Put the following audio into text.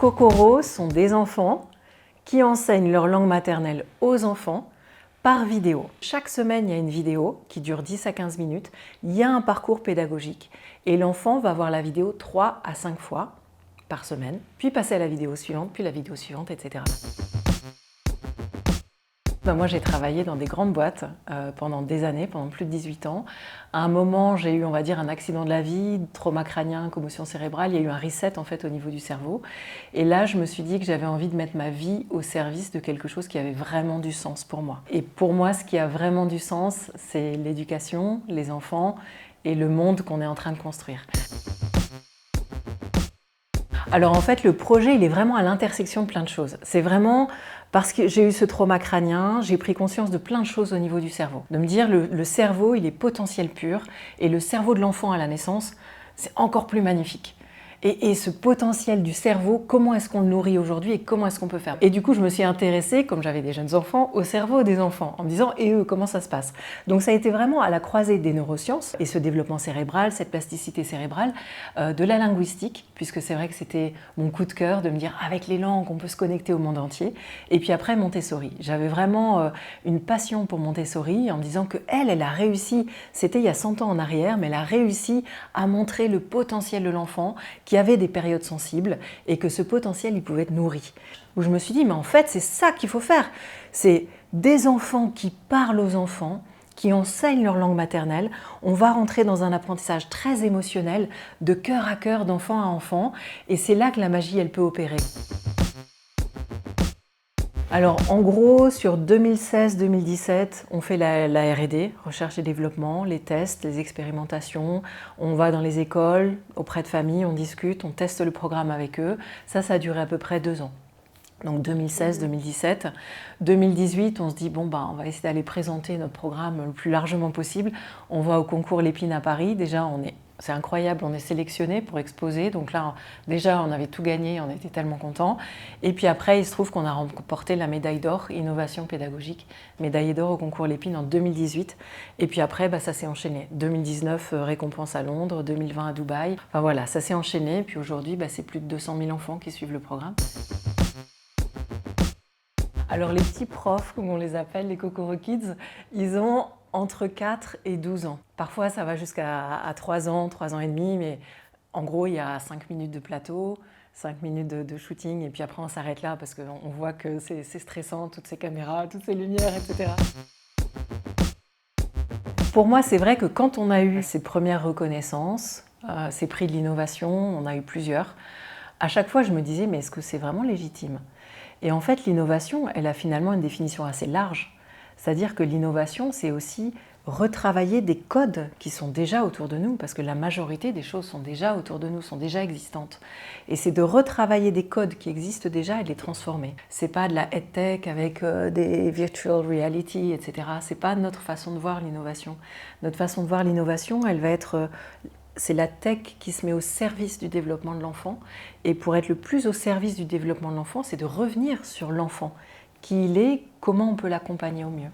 Kokoro sont des enfants qui enseignent leur langue maternelle aux enfants par vidéo. Chaque semaine, il y a une vidéo qui dure 10 à 15 minutes. Il y a un parcours pédagogique et l'enfant va voir la vidéo 3 à 5 fois par semaine, puis passer à la vidéo suivante, puis la vidéo suivante, etc. Moi, j'ai travaillé dans des grandes boîtes pendant des années, pendant plus de 18 ans. À un moment, j'ai eu, on va dire, un accident de la vie, trauma crânien, commotion cérébrale. Il y a eu un reset en fait au niveau du cerveau. Et là, je me suis dit que j'avais envie de mettre ma vie au service de quelque chose qui avait vraiment du sens pour moi. Et pour moi, ce qui a vraiment du sens, c'est l'éducation, les enfants et le monde qu'on est en train de construire. Alors en fait, le projet, il est vraiment à l'intersection de plein de choses. C'est vraiment parce que j'ai eu ce trauma crânien, j'ai pris conscience de plein de choses au niveau du cerveau. De me dire, le cerveau, il est potentiel pur, et le cerveau de l'enfant à la naissance, c'est encore plus magnifique. Et ce potentiel du cerveau, comment est-ce qu'on le nourrit aujourd'hui et comment est-ce qu'on peut faire? Et du coup, je me suis intéressée, comme j'avais des jeunes enfants, au cerveau des enfants, en me disant, et eux, comment ça se passe? Donc ça a été vraiment à la croisée des neurosciences, et ce développement cérébral, cette plasticité cérébrale, de la linguistique, puisque c'est vrai que c'était mon coup de cœur de me dire, avec les langues, on peut se connecter au monde entier. Et puis après, Montessori. J'avais vraiment une passion pour Montessori, en me disant qu'elle a réussi, c'était il y a 100 ans en arrière, mais elle a réussi à montrer le potentiel de l'enfant, qui avait des périodes sensibles et que ce potentiel, il pouvait être nourri. Où je me suis dit, mais en fait, c'est ça qu'il faut faire. C'est des enfants qui parlent aux enfants, qui enseignent leur langue maternelle. On va rentrer dans un apprentissage très émotionnel, de cœur à cœur, d'enfant à enfant. Et c'est là que la magie, elle peut opérer. Alors en gros, sur 2016-2017, on fait la R&D, recherche et développement, les tests, les expérimentations. On va dans les écoles, auprès de familles, on discute, on teste le programme avec eux. Ça a duré à peu près 2 ans. Donc 2016-2017. 2018, on se dit, bon, on va essayer d'aller présenter notre programme le plus largement possible. On va au concours Lépine à Paris. Déjà, c'est incroyable, on est sélectionné pour exposer. Donc là, déjà, on avait tout gagné, on était tellement contents. Et puis après, il se trouve qu'on a remporté la médaille d'or Innovation pédagogique, médaille d'or au concours Lépine en 2018. Et puis après, ça s'est enchaîné. 2019, récompense à Londres, 2020 à Dubaï. Enfin voilà, ça s'est enchaîné. Puis aujourd'hui, c'est plus de 200 000 enfants qui suivent le programme. Alors les petits profs, comme on les appelle, les Kokoro Kids, ils ont entre 4 et 12 ans. Parfois ça va jusqu'à 3 ans, 3 ans et demi, mais en gros il y a 5 minutes de plateau, 5 minutes de shooting, et puis après on s'arrête là parce qu'on voit que c'est stressant, toutes ces caméras, toutes ces lumières, etc. Pour moi, c'est vrai que quand on a eu ces premières reconnaissances, ces prix de l'innovation, on a eu plusieurs, à chaque fois je me disais, mais est-ce que c'est vraiment légitime ? Et en fait, l'innovation, elle a finalement une définition assez large. C'est-à-dire que l'innovation, c'est aussi retravailler des codes qui sont déjà autour de nous, parce que la majorité des choses sont déjà autour de nous, sont déjà existantes. Et c'est de retravailler des codes qui existent déjà et de les transformer. C'est pas de la EdTech avec des virtual reality, etc. C'est pas notre façon de voir l'innovation. Notre façon de voir l'innovation, elle va être... c'est la tech qui se met au service du développement de l'enfant. Et pour être le plus au service du développement de l'enfant, c'est de revenir sur l'enfant, qui il est, comment on peut l'accompagner au mieux.